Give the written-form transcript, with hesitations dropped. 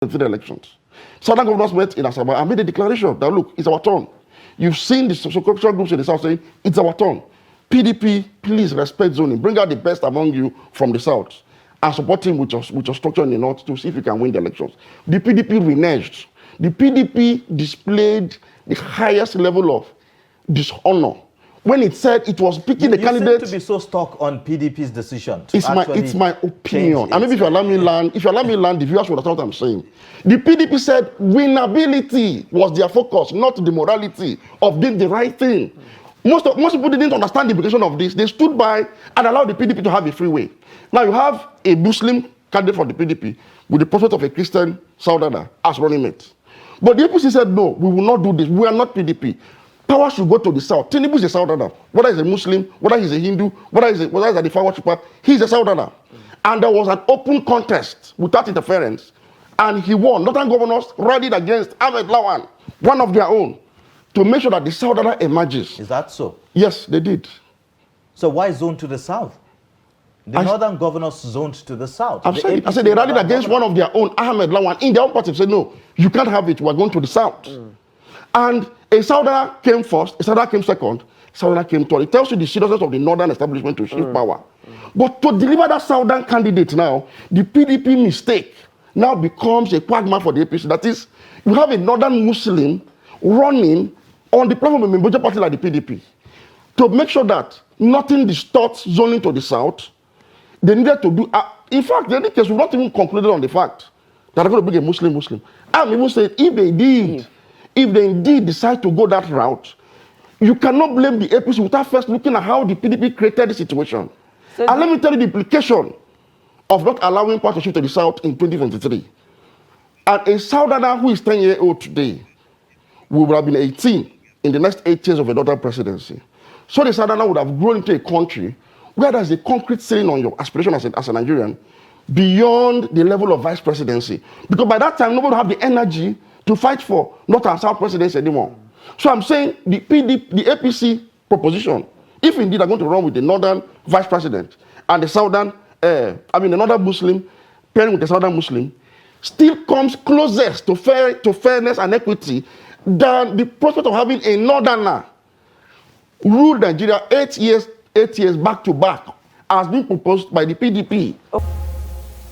the elections. Southern governors met in Asaba and made a declaration that, look, it's our turn. You've seen the social groups in the South saying, it's our turn. PDP, please respect zoning. Bring out the best among you from the South and support him with your structure in the North to see if you can win the elections. The PDP reneged. The PDP displayed the highest level of dishonor when it said it was picking the candidate. You seem to be so stuck on PDP's decision. It's my opinion. And maybe if you allow me land, the viewers will understand what I'm saying. The PDP said winnability was their focus, not the morality of doing the right thing. Most people didn't understand the implication of this. They stood by and allowed the PDP to have a free way. Now you have a Muslim candidate for the PDP with the prophet of a Christian Southerner as running mate. But the APC said, no, we will not do this. We are not PDP. Power should go to the South. Tinubu is a Southerner. Whether he's a Muslim, whether he's a Hindu, whether he's a Defa worshipper, he's a Southerner. And there was an open contest without interference. And he won. Northern governors rallied against Ahmed Lawan, one of their own, to make sure that the Southerner emerges. Is that so? Yes, they did. So why zone to the South? The Northern governors zoned to the South. I said they rallied against one of their own, Ahmed Lawan, in their own party. Said, no, you can't have it. We're going to the South. And a Southerner came first, a Southerner came second, a Southerner came third. It tells you the seriousness of the Northern establishment to shift power. But to deliver that Southern candidate now, the PDP mistake now becomes a quagmire for the APC. That is, you have a Northern Muslim running on the platform of a major party like the PDP to make sure that nothing distorts zoning to the South. They needed to do, in fact, in any case, we've not even concluded on the fact that they're going to bring a Muslim. I'm even saying, if they indeed decide to go that route, you cannot blame the APC without first looking at how the PDP created the situation. So and let me tell you the implication of not allowing power to shift to the South in 2023. And a Southerner who is 10 years old today will have been 18 in the next 8 years of a Northern presidency. So the Southerner would have grown into a country where there's a concrete ceiling on your aspiration as a Nigerian beyond the level of vice presidency. Because by that time, nobody will have the energy to fight for North and South presidency anymore. So I'm saying the APC proposition, if indeed they're going to run with the Northern vice president and the Southern, the Northern Muslim pairing with the Southern Muslim, still comes closest to fairness and equity than the prospect of having a Northerner rule Nigeria 8 years back to back, as being proposed by the PDP.